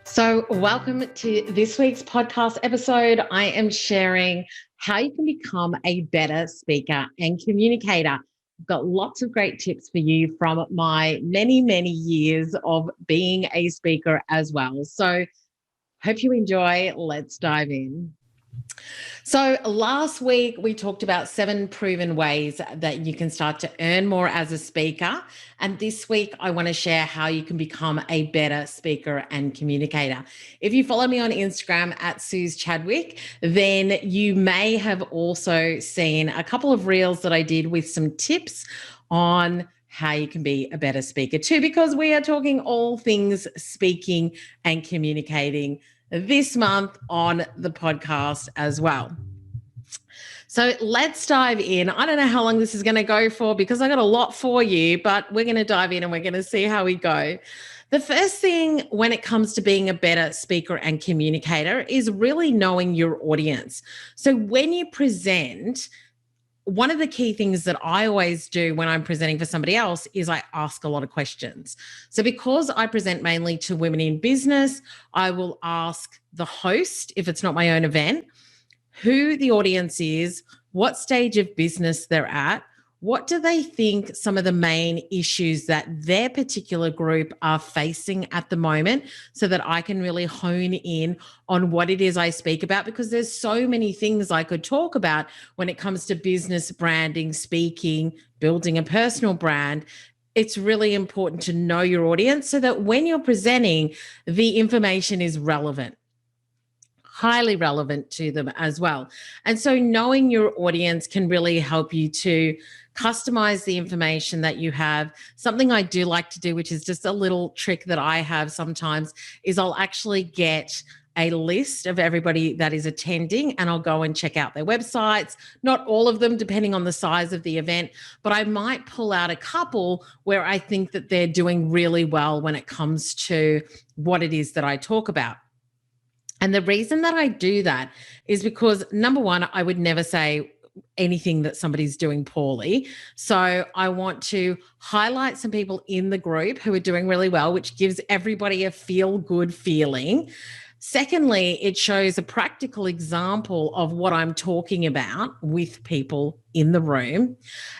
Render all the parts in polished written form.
So, welcome to this week's podcast episode. I am sharing how you can become a better speaker and communicator. I've got lots of great tips for you from my many, many years of being a speaker as well. So, hope you enjoy. Let's dive in. So, last week we talked about 7 proven ways that you can start to earn more as a speaker. And this week I want to share how you can become a better speaker and communicator. If you follow me on Instagram at Suze Chadwick, then you may have also seen a couple of reels that I did with some tips on how you can be a better speaker too, because we are talking all things speaking and communicating this month on the podcast as well. So let's dive in. I don't know how long this is going to go for because I got a lot for you, but we're going to dive in and we're going to see how we go. The first thing when it comes to being a better speaker and communicator is really knowing your audience. So when you present, one of the key things that I always do when I'm presenting for somebody else is I ask a lot of questions. So because I present mainly to women in business, I will ask the host, if it's not my own event, who the audience is, what stage of business they're at, what do they think some of the main issues that their particular group are facing at the moment, so that I can really hone in on what it is I speak about, because there's so many things I could talk about when it comes to business branding, speaking, building a personal brand. It's really important to know your audience so that when you're presenting, the information is relevant, highly relevant to them as well. And so knowing your audience can really help you to customize the information that you have. Something I do like to do, which is just a little trick that I have sometimes, is I'll actually get a list of everybody that is attending and I'll go and check out their websites. Not all of them, depending on the size of the event, but I might pull out a couple where I think that they're doing really well when it comes to what it is that I talk about. And the reason that I do that is because, number one, I would never say anything that somebody's doing poorly. So I want to highlight some people in the group who are doing really well, which gives everybody a feel good feeling. Secondly, it shows a practical example of what I'm talking about with people in the room.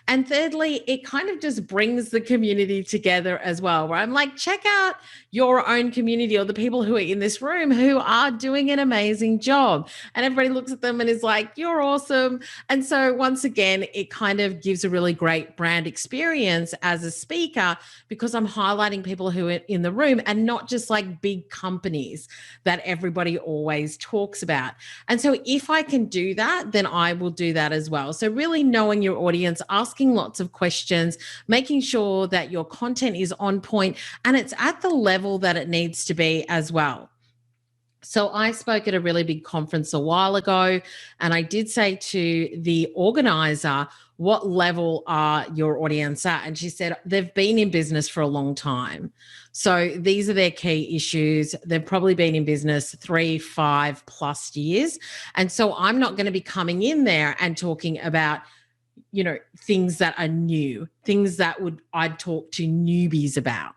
And thirdly, it kind of just brings the community together as well, where I'm like, check out your own community or the people who are in this room who are doing an amazing job. And everybody looks at them and is like, you're awesome. And so once again, it kind of gives a really great brand experience as a speaker, because I'm highlighting people who are in the room and not just like big companies that everybody always talks about. And so if I can do that, then I will do that as well. So really knowing your audience, asking lots of questions, making sure that your content is on point and it's at the level that it needs to be as well. So I spoke at a really big conference a while ago, and I did say to the organizer, what level are your audience at? And she said, they've been in business for a long time. So these are their key issues. They've probably been in business 3, 5+ years. And so I'm not going to be coming in there and talking about, things that are new, things that I'd talk to newbies about.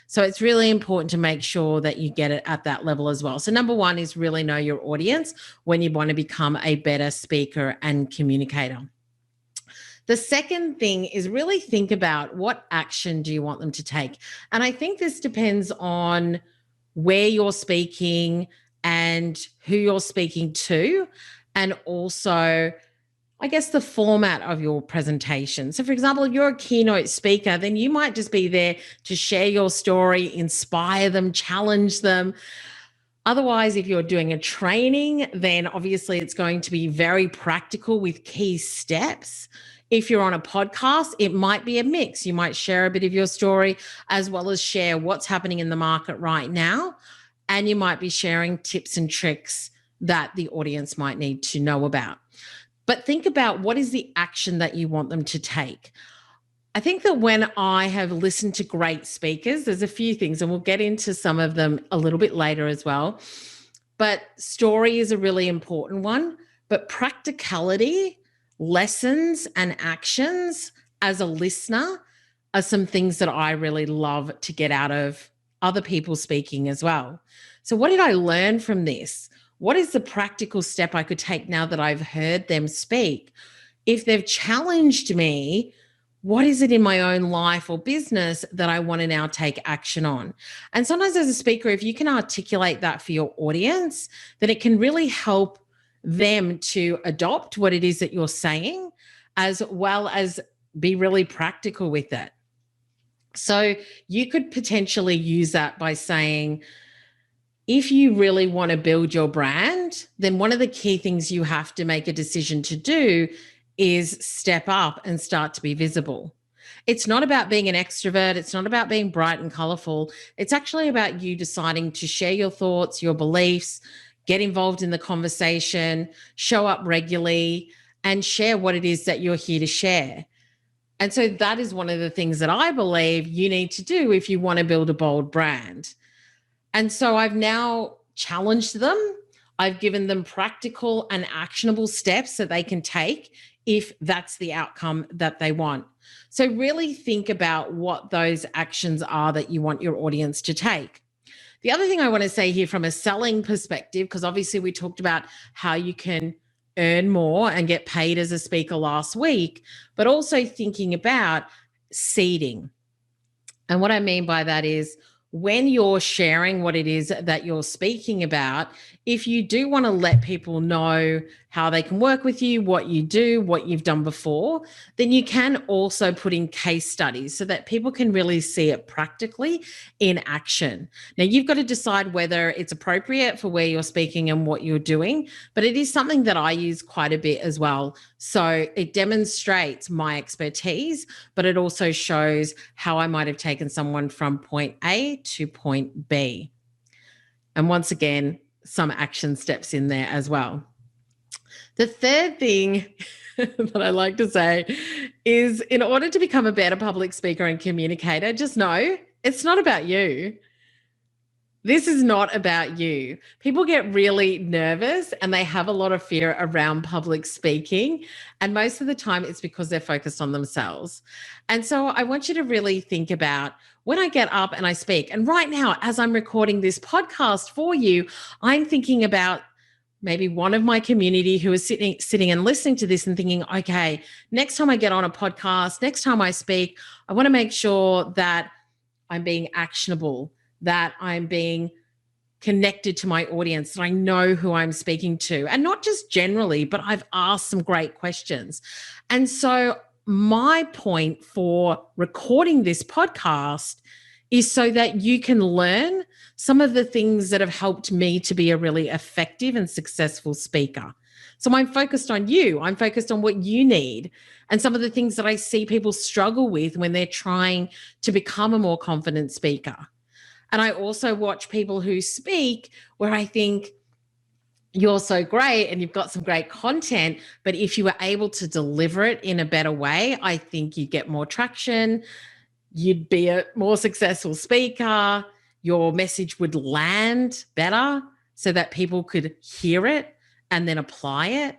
So it's really important to make sure that you get it at that level as well. So number one is really know your audience when you want to become a better speaker and communicator. The second thing is really think about what action do you want them to take. And I think this depends on where you're speaking and who you're speaking to, and also I guess the format of your presentation. So for example, if you're a keynote speaker, then you might just be there to share your story, inspire them, challenge them. Otherwise, if you're doing a training, then obviously it's going to be very practical with key steps. If you're on a podcast, it might be a mix. You might share a bit of your story as well as share what's happening in the market right now. And you might be sharing tips and tricks that the audience might need to know about. But think about what is the action that you want them to take. I think that when I have listened to great speakers, there's a few things, and we'll get into some of them a little bit later as well. But story is a really important one. But practicality, lessons, and actions as a listener are some things that I really love to get out of other people speaking as well. So what did I learn from this? What is the practical step I could take now that I've heard them speak? If they've challenged me, what is it in my own life or business that I want to now take action on? And sometimes as a speaker, if you can articulate that for your audience, then it can really help them to adopt what it is that you're saying, as well as be really practical with it. So you could potentially use that by saying, if you really want to build your brand, then one of the key things you have to make a decision to do is step up and start to be visible. It's not about being an extrovert. It's not about being bright and colorful. It's actually about you deciding to share your thoughts, your beliefs, get involved in the conversation, show up regularly, and share what it is that you're here to share. And so that is one of the things that I believe you need to do if you want to build a bold brand. And so I've now challenged them. I've given them practical and actionable steps that they can take if that's the outcome that they want. So really think about what those actions are that you want your audience to take. The other thing I want to say here from a selling perspective, because obviously we talked about how you can earn more and get paid as a speaker last week, but also thinking about seeding. And what I mean by that is, when you're sharing what it is that you're speaking about, if you do want to let people know how they can work with you, what you do, what you've done before, then you can also put in case studies so that people can really see it practically in action. Now, you've got to decide whether it's appropriate for where you're speaking and what you're doing, but it is something that I use quite a bit as well. So it demonstrates my expertise, but it also shows how I might have taken someone from point A to point B. And once again, some action steps in there as well. The third thing that I like to say is, in order to become a better public speaker and communicator, just know it's not about you. This is not about you. People get really nervous and they have a lot of fear around public speaking. And most of the time it's because they're focused on themselves. And so I want you to really think about, when I get up and I speak, and right now, as I'm recording this podcast for you, I'm thinking about maybe one of my community who is sitting and listening to this and thinking, okay, next time I get on a podcast, next time I speak, I want to make sure that I'm being actionable, that I'm being connected to my audience, that I know who I'm speaking to, and not just generally, but I've asked some great questions. And so my point for recording this podcast is so that you can learn some of the things that have helped me to be a really effective and successful speaker. So I'm focused on you. I'm focused on what you need and some of the things that I see people struggle with when they're trying to become a more confident speaker. And I also watch people who speak where I think, you're so great and you've got some great content, but if you were able to deliver it in a better way, I think you'd get more traction. You'd be a more successful speaker. Your message would land better so that people could hear it and then apply it.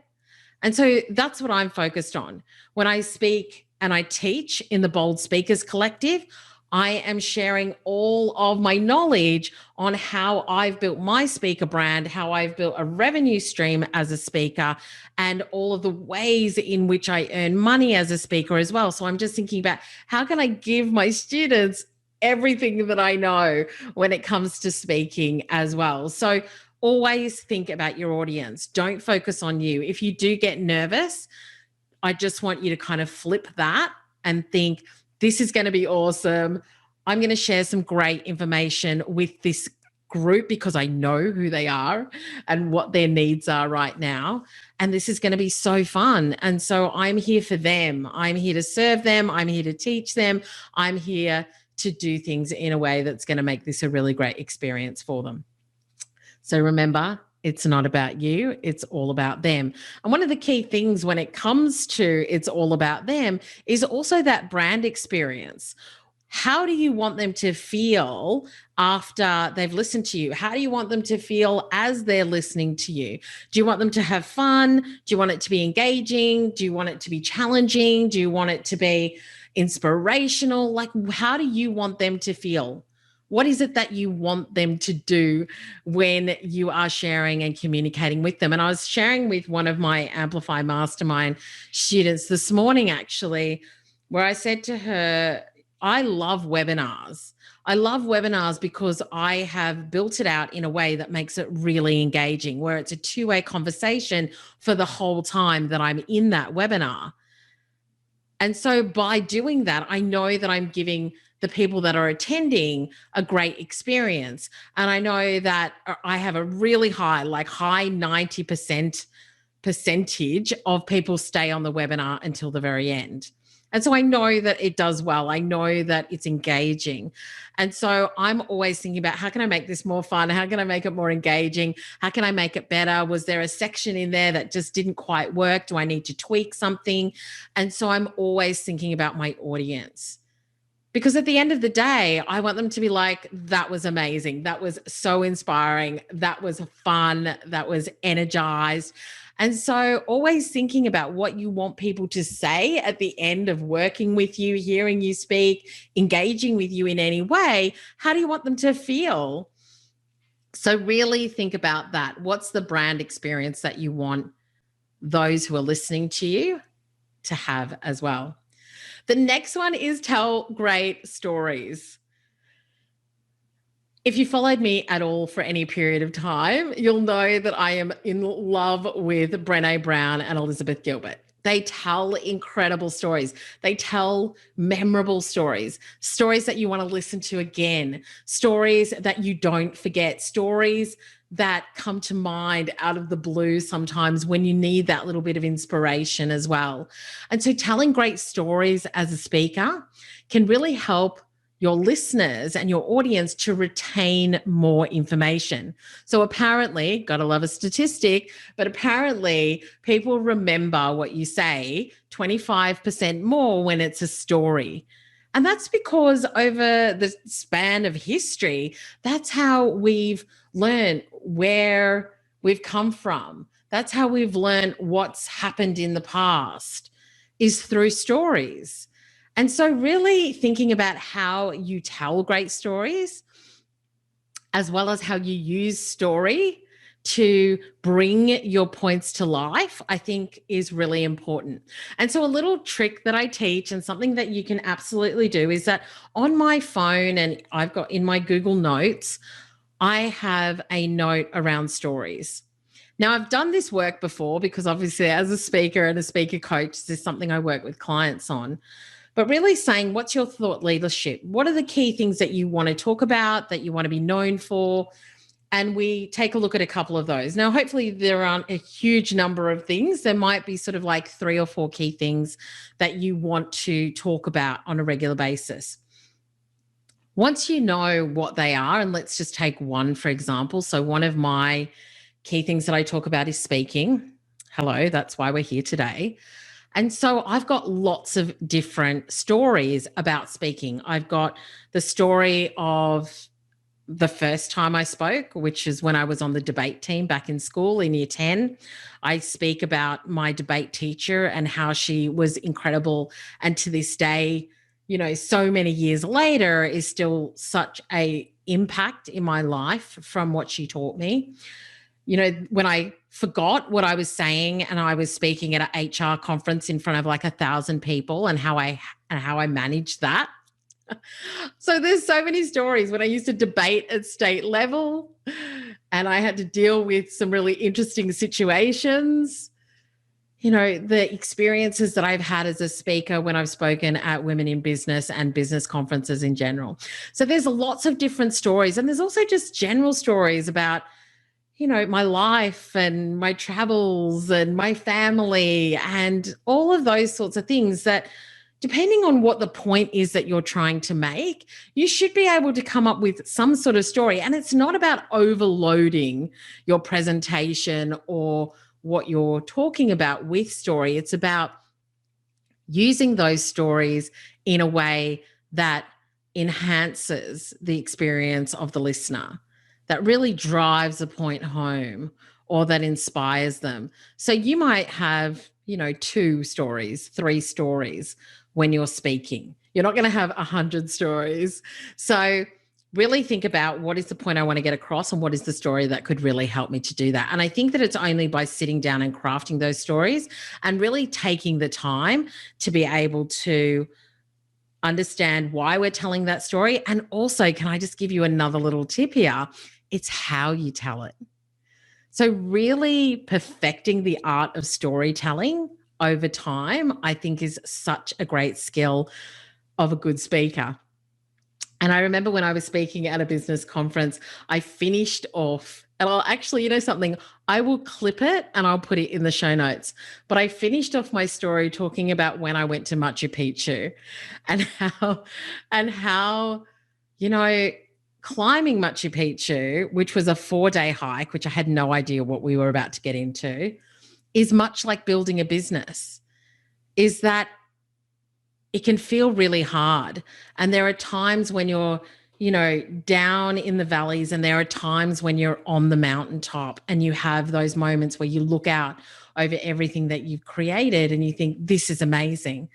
And so that's what I'm focused on. When I speak and I teach in the Bold Speakers Collective, I am sharing all of my knowledge on how I've built my speaker brand, how I've built a revenue stream as a speaker, and all of the ways in which I earn money as a speaker as well. So I'm just thinking about, how can I give my students everything that I know when it comes to speaking as well? So always think about your audience. Don't focus on you. If you do get nervous, I just want you to kind of flip that and think, this is going to be awesome. I'm going to share some great information with this group because I know who they are and what their needs are right now. And this is going to be so fun. And so I'm here for them. I'm here to serve them. I'm here to teach them. I'm here to do things in a way that's going to make this a really great experience for them. So remember, it's not about you, it's all about them. And one of the key things when it comes to it's all about them is also that brand experience. How do you want them to feel after they've listened to you? How do you want them to feel as they're listening to you? Do you want them to have fun? Do you want it to be engaging? Do you want it to be challenging? Do you want it to be inspirational? Like, how do you want them to feel What is it that you want them to do when you are sharing and communicating with them? And I was sharing with one of my Amplify Mastermind students this morning, actually, where I said to her, I love webinars. I love webinars because I have built it out in a way that makes it really engaging, where it's a two-way conversation for the whole time that I'm in that webinar. And so by doing that, I know that I'm giving the people that are attending a great experience. And I know that I have a really high, like high 90% percentage of people stay on the webinar until the very end. And so I know that it does well. I know that it's engaging. And so I'm always thinking about, how can I make this more fun? How can I make it more engaging? How can I make it better? Was there a section in there that just didn't quite work? Do I need to tweak something? And so I'm always thinking about my audience. Because at the end of the day, I want them to be like, that was amazing. That was so inspiring. That was fun. That was energized. And so always thinking about what you want people to say at the end of working with you, hearing you speak, engaging with you in any way. How do you want them to feel? So really think about that. What's the brand experience that you want those who are listening to you to have as well? The next one is tell great stories. If you followed me at all for any period of time, you'll know that I am in love with Brené Brown and Elizabeth Gilbert. They tell incredible stories. They tell memorable stories, stories that you want to listen to again, stories that you don't forget, stories that come to mind out of the blue sometimes when you need that little bit of inspiration as well. And so telling great stories as a speaker can really help your listeners and your audience to retain more information. So apparently, gotta love a statistic, but apparently people remember what you say 25% more when it's a story. And that's because over the span of history, that's how we've learned where we've come from. That's how we've learned what's happened in the past, is through stories. And so really thinking about how you tell great stories, as well as how you use story to bring your points to life, I think is really important. And so a little trick that I teach and something that you can absolutely do is that on my phone, and I've got in my Google Notes, I have a note around stories. Now, I've done this work before because obviously as a speaker and a speaker coach, this is something I work with clients on. But really saying, what's your thought leadership? What are the key things that you want to talk about, that you want to be known for? And we take a look at a couple of those. Now, hopefully there aren't a huge number of things. There might be sort of like 3 or 4 key things that you want to talk about on a regular basis. Once you know what they are, and let's just take one, for example. So one of my key things that I talk about is speaking. Hello, that's why we're here today. And so I've got lots of different stories about speaking. I've got the story of the first time I spoke, which is when I was on the debate team back in school in year 10. I speak about my debate teacher and how she was incredible. And to this day, you know, so many years later, is still such a impact in my life from what she taught me. You know, when I forgot what I was saying and I was speaking at an HR conference in front of like 1,000 people, and how I managed that. So there's so many stories when I used to debate at state level and I had to deal with some really interesting situations. You know, the experiences that I've had as a speaker when I've spoken at Women in Business and business conferences in general. So there's lots of different stories. And there's also just general stories about, you know, my life and my travels and my family and all of those sorts of things that, depending on what the point is that you're trying to make, you should be able to come up with some sort of story. And it's not about overloading your presentation or what you're talking about with story. It's about using those stories in a way that enhances the experience of the listener, that really drives a point home or that inspires them. So you might have, you know, 2 stories, 3 stories when you're speaking. You're not going to have 100 stories. So really think about what is the point I want to get across and what is the story that could really help me to do that. And I think that it's only by sitting down and crafting those stories and really taking the time to be able to understand why we're telling that story. And also, can I just give you another little tip here? It's how you tell it. So, really perfecting the art of storytelling over time, I think, is such a great skill of a good speaker. And I remember when I was speaking at a business conference, I finished off, and I'll actually, something, I will clip it and I'll put it in the show notes. But I finished off my story talking about when I went to Machu Picchu and how, climbing Machu Picchu, which was a 4-day hike, which I had no idea what we were about to get into, is much like building a business, is that it can feel really hard. And there are times when you're, down in the valleys, and there are times when you're on the mountaintop and you have those moments where you look out over everything that you've created and you think, this is amazing.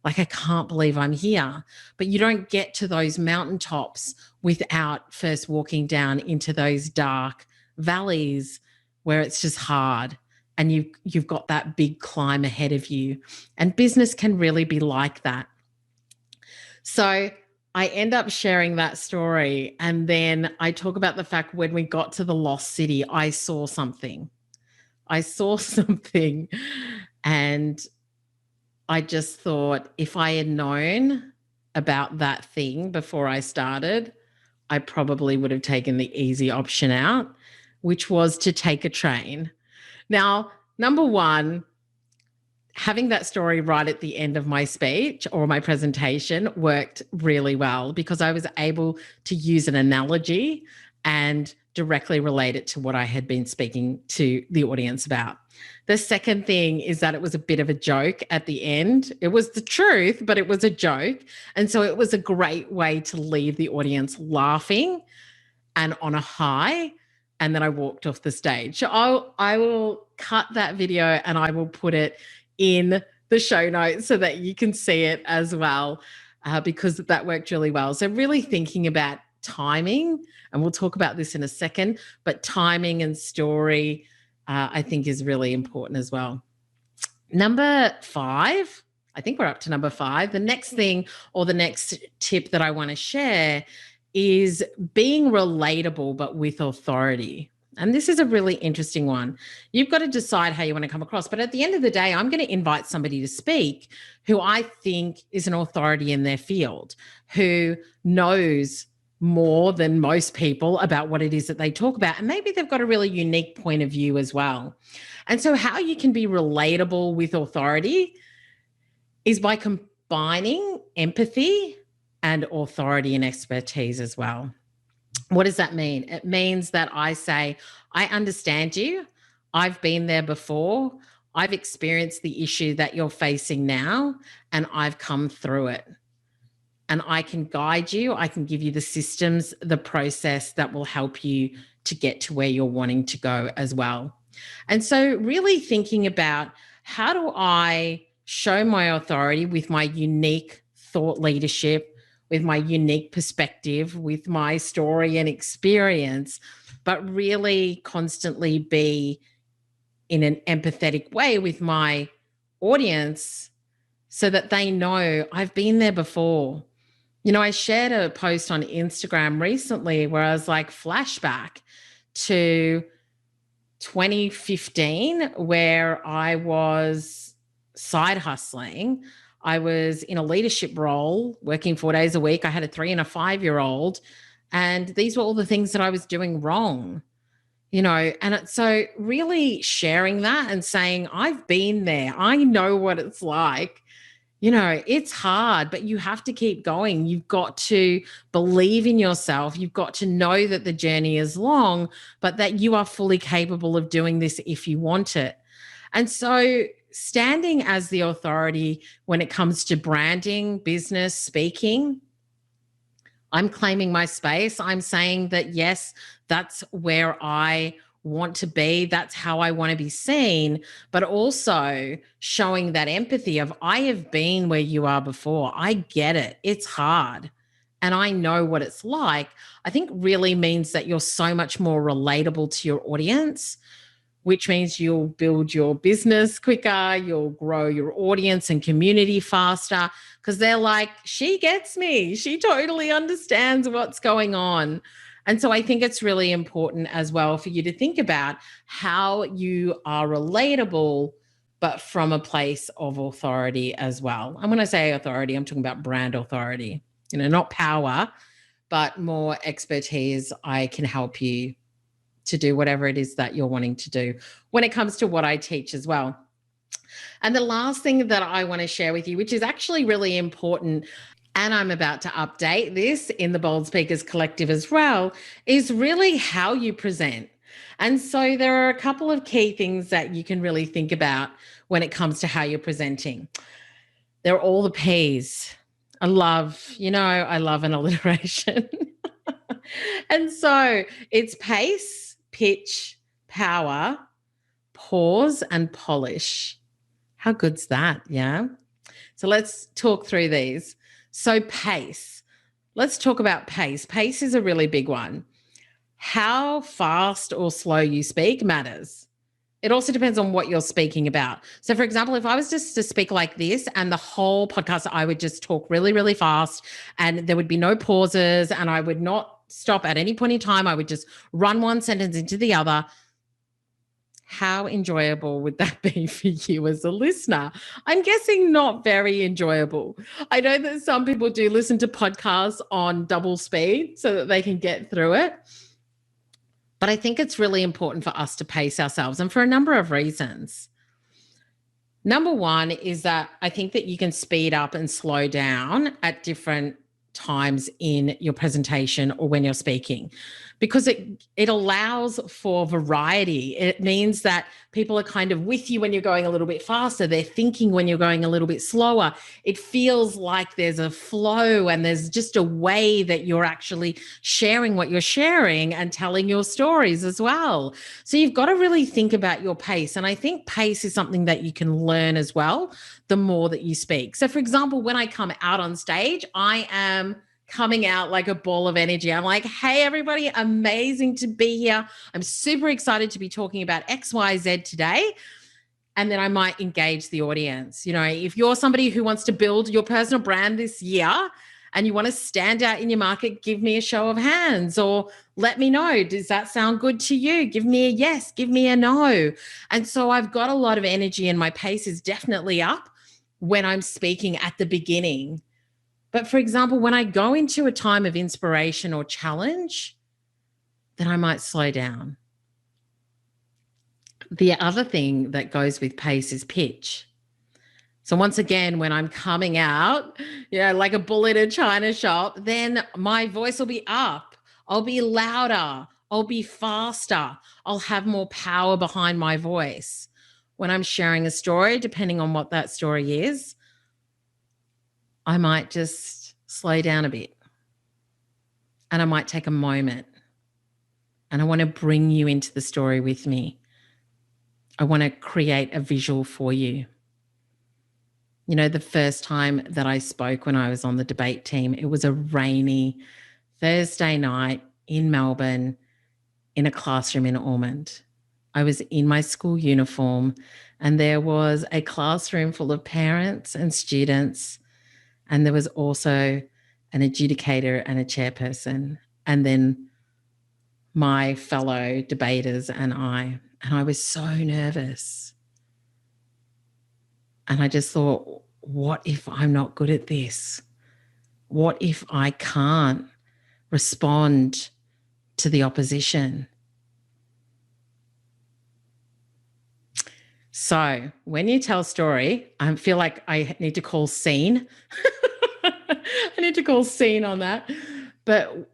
Like, I can't believe I'm here. But you don't get to those mountaintops without first walking down into those dark valleys where it's just hard. And you've got that big climb ahead of you. And business can really be like that. So I end up sharing that story. And then I talk about the fact when we got to the lost city, I saw something. And I just thought, if I had known about that thing before I started, I probably would have taken the easy option out, which was to take a train. Now, number one, having that story right at the end of my speech or my presentation worked really well because I was able to use an analogy and directly relate it to what I had been speaking to the audience about. The second thing is that it was a bit of a joke at the end. It was the truth, but it was a joke. And so it was a great way to leave the audience laughing and on a high. And then I walked off the stage. So I will cut that video and I will put it in the show notes so that you can see it as well, because that worked really well. So really thinking about timing, and we'll talk about this in a second, but timing and story, I think, is really important as well. Number 5, I think we're up to number 5. The next thing, or the next tip that I want to share, is being relatable but with authority. And this is a really interesting one. You've got to decide how you want to come across. But at the end of the day, I'm going to invite somebody to speak who I think is an authority in their field, who knows more than most people about what it is that they talk about. And maybe they've got a really unique point of view as well. And so how you can be relatable with authority is by combining empathy and authority and expertise as well. What does that mean? It means that I say, I understand you. I've been there before. I've experienced the issue that you're facing now, and I've come through it. And I can guide you. I can give you the systems, the process that will help you to get to where you're wanting to go as well. And so really thinking about, how do I show my authority with my unique thought leadership, with my unique perspective, with my story and experience, but really constantly be in an empathetic way with my audience so that they know I've been there before. I shared a post on Instagram recently where I was like, flashback to 2015, where I was side hustling. I was in a leadership role, working 4 days a week. I had a 3 and a 5-year-old, and these were all the things that I was doing wrong, and so really sharing that and saying, I've been there. I know what it's like. It's hard, but you have to keep going. You've got to believe in yourself. You've got to know that the journey is long, but that you are fully capable of doing this if you want it. And so standing as the authority when it comes to branding, business, speaking, I'm claiming my space. I'm saying that, yes, that's where I want to be. That's how I want to be seen, but also showing that empathy of, I have been where you are before. I get it. It's hard. and I know what it's like, I think really means that you're so much more relatable to your audience, which means you'll build your business quicker, you'll grow your audience and community faster because they're like, she gets me. She totally understands what's going on. And so I think it's really important as well for you to think about how you are relatable, but from a place of authority as well. And when I say authority, I'm talking about brand authority, not power, but more expertise. I can help you to do whatever it is that you're wanting to do when it comes to what I teach as well. And the last thing that I want to share with you, which is actually really important, and I'm about to update this in the Bold Speakers Collective as well, is really how you present. And so there are a couple of key things that you can really think about when it comes to how you're presenting. They're all the P's. I love an alliteration. And so it's pace, pitch, power, pause, and polish. How good's that? Yeah. So let's talk through these. So pace. Let's talk about pace. Pace is a really big one. How fast or slow you speak matters. It also depends on what you're speaking about. So, for example, if I was just to speak like this and the whole podcast, I would just talk really, really fast and there would be no pauses and I would not stop at any point in time. I would just run one sentence into the other. How enjoyable would that be for you as a listener? I'm guessing not very enjoyable. I know that some people do listen to podcasts on double speed so that they can get through it. But I think it's really important for us to pace ourselves, and for a number of reasons. Number one is that I think that you can speed up and slow down at different times in your presentation or when you're speaking, because it allows for variety. It means that people are kind of with you when you're going a little bit faster. They're thinking when you're going a little bit slower. It feels like there's a flow and there's just a way that you're actually sharing what you're sharing and telling your stories as well. So you've got to really think about your pace. And I think pace is something that you can learn as well the more that you speak. So for example, when I come out on stage, I am coming out like a ball of energy. I'm like, hey, everybody, amazing to be here. I'm super excited to be talking about XYZ today. And then I might engage the audience. If you're somebody who wants to build your personal brand this year and you want to stand out in your market, give me a show of hands or let me know. Does that sound good to you? Give me a yes, give me a no. And so I've got a lot of energy and my pace is definitely up when I'm speaking at the beginning. But for example, when I go into a time of inspiration or challenge, then I might slow down. The other thing that goes with pace is pitch. So once again, when I'm coming out, like a bull in a china shop, then my voice will be up. I'll be louder. I'll be faster. I'll have more power behind my voice. When I'm sharing a story, depending on what that story is, I might just slow down a bit and I might take a moment and I want to bring you into the story with me. I want to create a visual for you. The first time that I spoke when I was on the debate team, it was a rainy Thursday night in Melbourne in a classroom in Ormond. I was in my school uniform and there was a classroom full of parents and students. And there was also an adjudicator and a chairperson, and then my fellow debaters and I was so nervous. And I just thought, what if I'm not good at this? What if I can't respond to the opposition? So when you tell a story, I feel like I need to call scene. I need to call scene on that. But,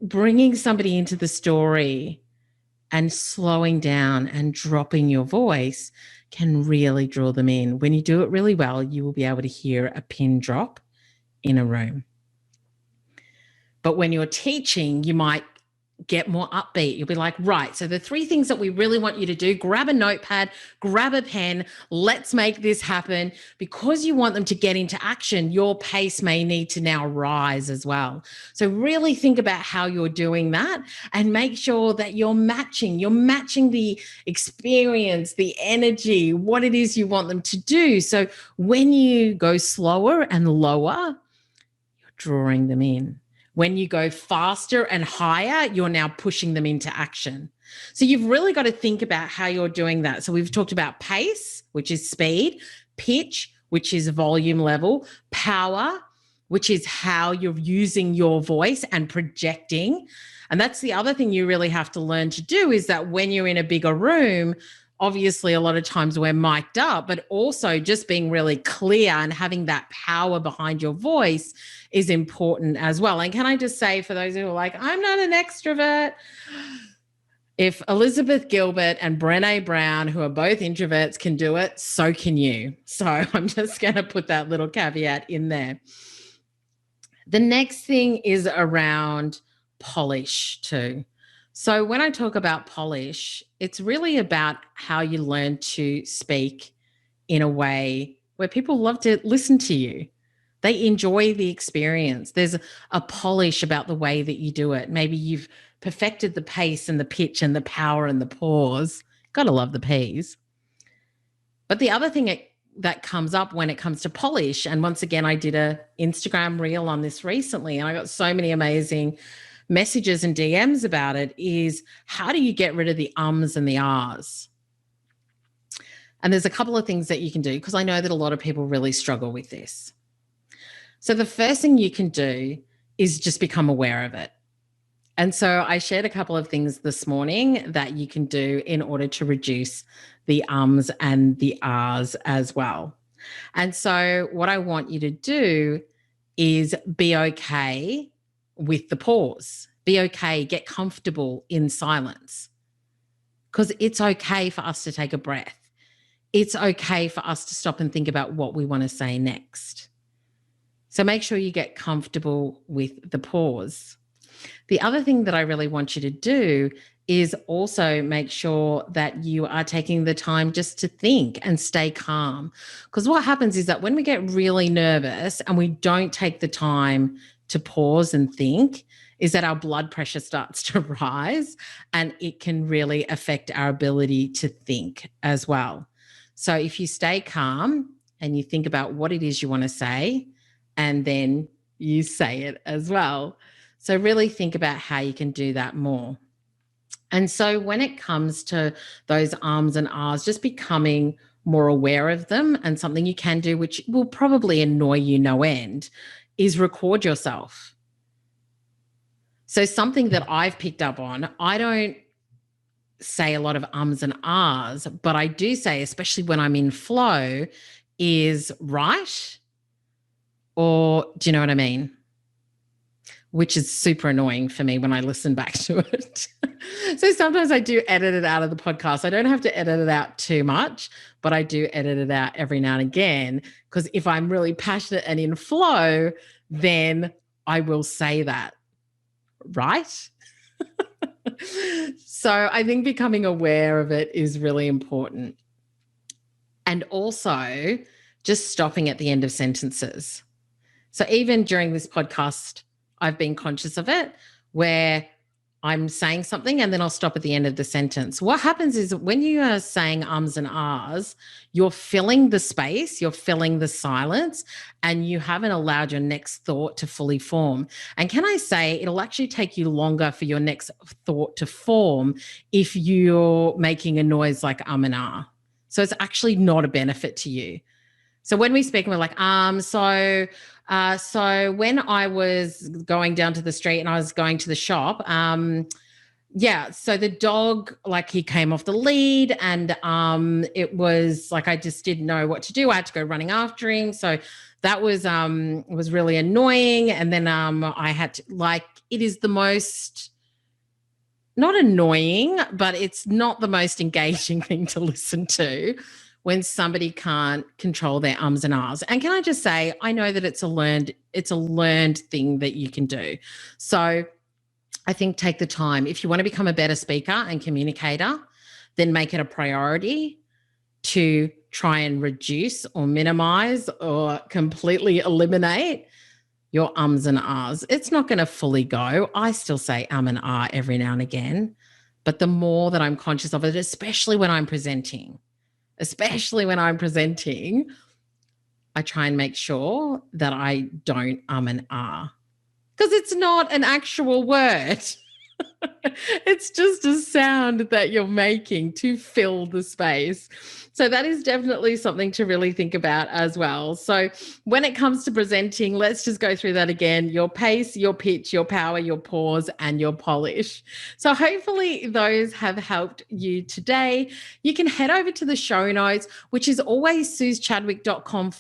bringing somebody into the story and slowing down and dropping your voice can really draw them in. When you do it really well, you will be able to hear a pin drop in a room. But when you're teaching, you might get more upbeat. You'll be like, right, so the 3 things that we really want you to do, grab a notepad, grab a pen, let's make this happen. Because you want them to get into action, your pace may need to now rise as well. So really think about how you're doing that and make sure that you're matching the experience, the energy, what it is you want them to do. So when you go slower and lower, you're drawing them in. When you go faster and higher, you're now pushing them into action. So you've really got to think about how you're doing that. So we've talked about pace, which is speed, pitch, which is volume level, power, which is how you're using your voice and projecting. And that's the other thing you really have to learn to do, is that when you're in a bigger room, obviously a lot of times we're mic'd up, but also just being really clear and having that power behind your voice is important as well. And can I just say, for those who are like, I'm not an extrovert, if Elizabeth Gilbert and Brené Brown, who are both introverts, can do it, so can you. So I'm just going to put that little caveat in there. The next thing is around polish too. So when I talk about polish, it's really about how you learn to speak in a way where people love to listen to you. They enjoy the experience. There's a polish about the way that you do it. Maybe you've perfected the pace and the pitch and the power and the pause. Gotta love the P's. But the other thing that comes up when it comes to polish, and once again, I did a Instagram reel on this recently, and I got so many amazing messages and DMs about it, is how do you get rid of the ums and the ahs? And there's a couple of things that you can do, because I know that a lot of people really struggle with this. So the first thing you can do is just become aware of it. And so I shared a couple of things this morning that you can do in order to reduce the ums and the ahs as well. And so what I want you to do is be okay with the pause. Be okay, get comfortable in silence, because it's okay for us to take a breath. It's okay for us to stop and think about what we want to say next. So make sure you get comfortable with the pause. The other thing that I really want you to do is also make sure that you are taking the time just to think and stay calm. Because what happens is that when we get really nervous and we don't take the time to pause and think, is that our blood pressure starts to rise, and it can really affect our ability to think as well. So if you stay calm and you think about what it is you want to say, and then you say it as well. So really think about how you can do that more. And so when it comes to those ums and ahs, just becoming more aware of them, and something you can do, which will probably annoy you no end, is record yourself. So something that I've picked up on, I don't say a lot of ums and ahs, but I do say, especially when I'm in flow, is right, or do you know what I mean? Which is super annoying for me when I listen back to it. So sometimes I do edit it out of the podcast. I don't have to edit it out too much, but I do edit it out every now and again, because if I'm really passionate and in flow, then I will say that, right? So I think becoming aware of it is really important. And also just stopping at the end of sentences. So even during this podcast, I've been conscious of it, where I'm saying something and then I'll stop at the end of the sentence. What happens is when you are saying ums and ahs, you're filling the space, you're filling the silence, and you haven't allowed your next thought to fully form. And can I say, it'll actually take you longer for your next thought to form if you're making a noise like and ah. So it's actually not a benefit to you. So when we speak, we're like, so when I was going down to the street and I was going to the shop, so the dog, like, he came off the lead, and it was like I just didn't know what to do. I had to go running after him. So that was really annoying. And then I had to, like, it is the most, not annoying, but it's not the most engaging thing to listen to when somebody can't control their ums and ahs. And can I just say, I know that it's a learned thing that you can do. So I think take the time. If you want to become a better speaker and communicator, then make it a priority to try and reduce or minimize or completely eliminate your ums and ahs. It's not going to fully go. I still say and ah every now and again, but the more that I'm conscious of it, especially when I'm presenting, I try and make sure that I don't and ah, because it's not an actual word. It's just a sound that you're making to fill the space. So that is definitely something to really think about as well. So when it comes to presenting, let's just go through that again: your pace, your pitch, your power, your pause, and your polish. So hopefully those have helped you today. You can head over to the show notes, which is always susechadwick.com/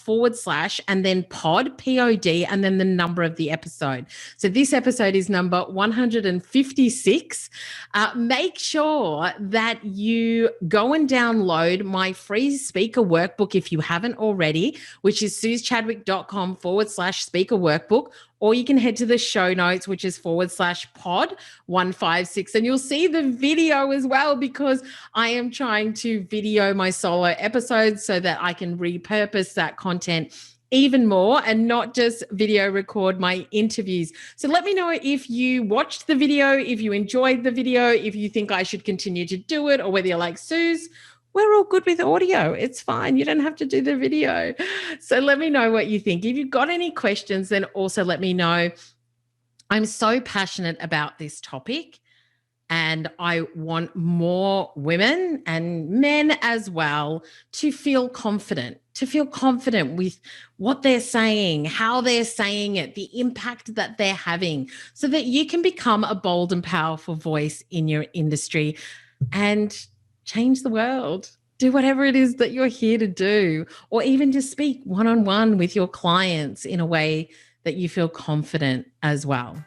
and then pod, POD, and then the number of the episode. So this episode is number 156. Make sure that you go and download my free speaker workbook if you haven't already, which is susechadwick.com/speaker workbook, or you can head to the show notes, which is /pod 156. And you'll see the video as well, because I am trying to video my solo episodes so that I can repurpose that content even more and not just video record my interviews. So let me know if you watched the video, if you enjoyed the video, if you think I should continue to do it, or whether you're like, Suze, we're all good with audio. It's fine. You don't have to do the video. So let me know what you think. If you've got any questions, then also let me know. I'm so passionate about this topic, and I want more women and men as well to feel confident with what they're saying, how they're saying it, the impact that they're having, so that you can become a bold and powerful voice in your industry and change the world. Do whatever it is that you're here to do, or even just speak one-on-one with your clients in a way that you feel confident as well.